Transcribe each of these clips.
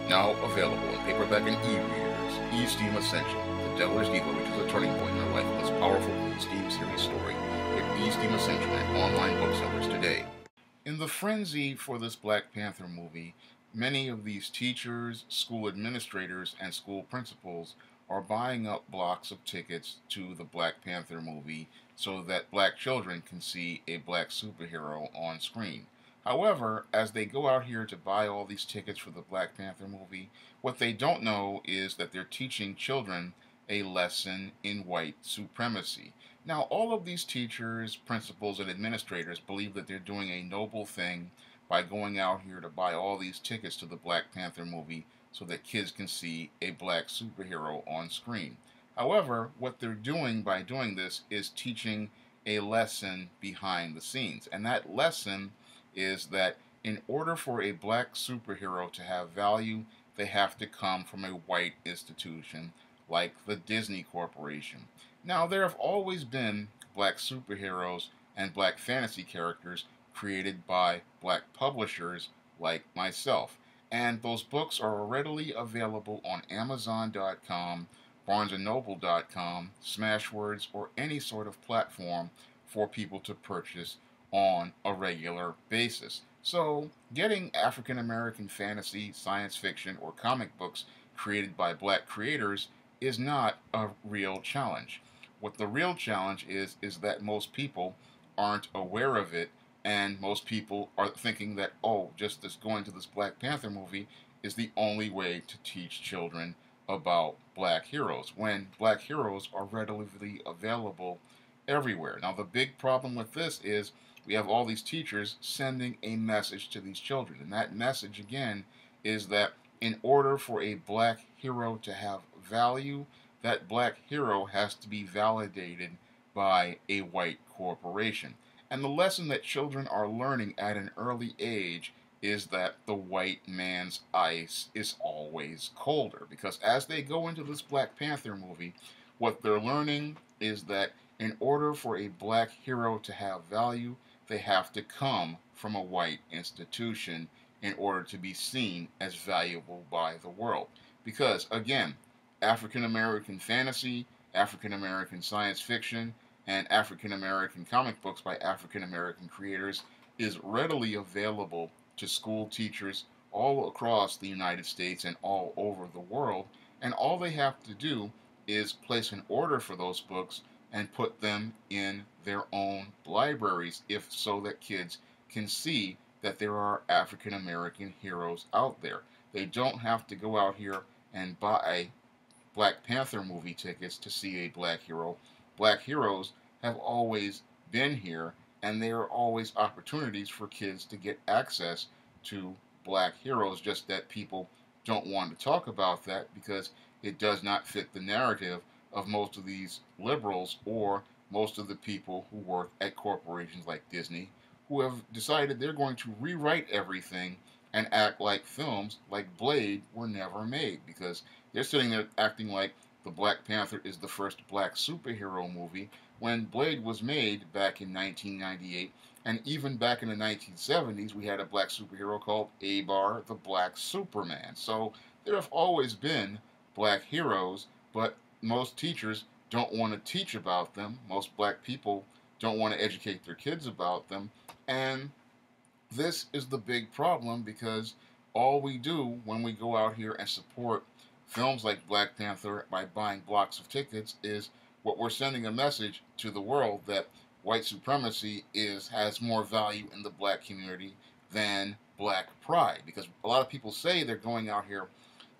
Now available in paperback and e-readers, E-Steam Essential, The Devil's Diva reaches a turning point in her life with this powerful E-Steam series story. Get E-Steam Essential at online booksellers today. In the frenzy for this Black Panther movie, many of these teachers, school administrators, and school principals are buying up blocks of tickets to the Black Panther movie so that black children can see a black superhero on screen. However, as they go out here to buy all these tickets for the Black Panther movie, what they don't know is that they're teaching children a lesson in white supremacy. Now, all of these teachers, principals, and administrators believe that they're doing a noble thing by going out here to buy all these tickets to the Black Panther movie so that kids can see a black superhero on screen. However, what they're doing by doing this is teaching a lesson behind the scenes. And that lesson is that in order for a black superhero to have value, they have to come from a white institution like the Disney Corporation. Now, there have always been black superheroes and black fantasy characters created by black publishers like myself. And those books are readily available on Amazon.com, BarnesandNoble.com, Smashwords, or any sort of platform for people to purchase on a regular basis. So, getting African American fantasy, science fiction, or comic books created by black creators is not a real challenge. What the real challenge is that most people aren't aware of it, and most people are thinking that, oh, just this going to this Black Panther movie is the only way to teach children about black heroes, when black heroes are readily available everywhere. Now, the big problem with this is we have all these teachers sending a message to these children, and that message, again, is that in order for a black hero to have value, that black hero has to be validated by a white corporation. And the lesson that children are learning at an early age is that the white man's ice is always colder. Because as they go into this Black Panther movie, what they're learning is that in order for a black hero to have value, they have to come from a white institution in order to be seen as valuable by the world. Because, again, African American fantasy, African American science fiction, and African American comic books by African American creators is readily available to school teachers all across the United States and all over the world, and all they have to do is place an order for those books and put them in their own libraries, if so that kids can see that there are African American heroes out there. They don't have to go out here and buy Black Panther movie tickets to see a black hero. Black heroes have always been here, and there are always opportunities for kids to get access to black heroes, just that people don't want to talk about that because it does not fit the narrative of most of these liberals or most of the people who work at corporations like Disney, who have decided they're going to rewrite everything and act like films like Blade were never made, because they're sitting there acting like the Black Panther is the first black superhero movie when Blade was made back in 1998, and even back in the 1970s we had a black superhero called Abar the Black Superman. So there have always been black heroes, but most teachers don't want to teach about them. Most black people don't want to educate their kids about them, and this is the big problem, because all we do when we go out here and support films like Black Panther by buying blocks of tickets is what we're sending a message to the world that white supremacy has more value in the black community than black pride. Because a lot of people say they're going out here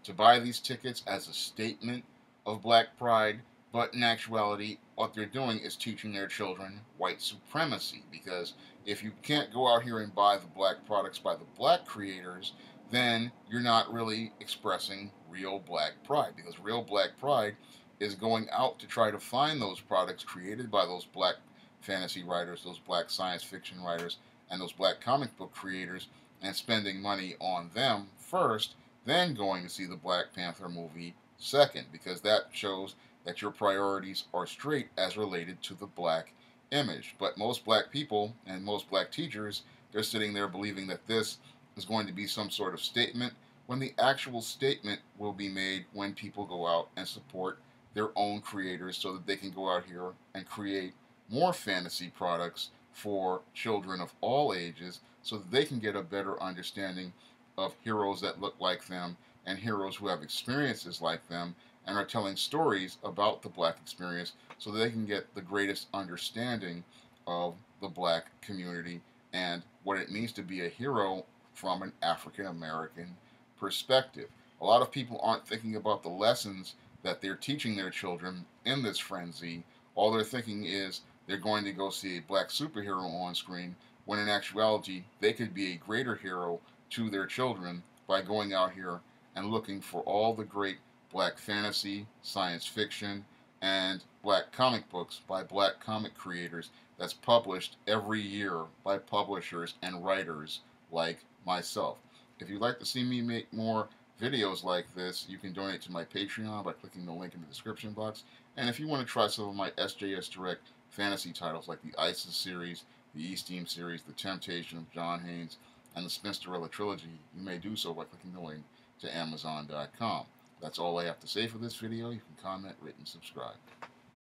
to buy these tickets as a statement of black pride, but in actuality, what they're doing is teaching their children white supremacy. Because if you can't go out here and buy the black products by the black creators, then you're not really expressing real black pride. Because real black pride is going out to try to find those products created by those black fantasy writers, those black science fiction writers, and those black comic book creators, and spending money on them first, then going to see the Black Panther movie second, because that shows that your priorities are straight as related to the black image. But most black people and most black teachers, they're sitting there believing that this is going to be some sort of statement when the actual statement will be made when people go out and support their own creators so that they can go out here and create more fantasy products for children of all ages so that they can get a better understanding of heroes that look like them and heroes who have experiences like them and are telling stories about the black experience so that they can get the greatest understanding of the black community and what it means to be a hero from an African American perspective. A lot of people aren't thinking about the lessons that they're teaching their children in this frenzy. All they're thinking is they're going to go see a black superhero on screen, when in actuality, they could be a greater hero to their children by going out here and looking for all the great black fantasy, science fiction, and black comic books by black comic creators that's published every year by publishers and writers like myself. If you'd like to see me make more videos like this, you can donate to my Patreon by clicking the link in the description box. And if you want to try some of my SJS Direct fantasy titles like the ISIS series, the E-Steam series, The Temptation of John Haynes, and the Spinsterella trilogy, you may do so by clicking the link to Amazon.com. That's all I have to say for this video. You can comment, rate, and subscribe.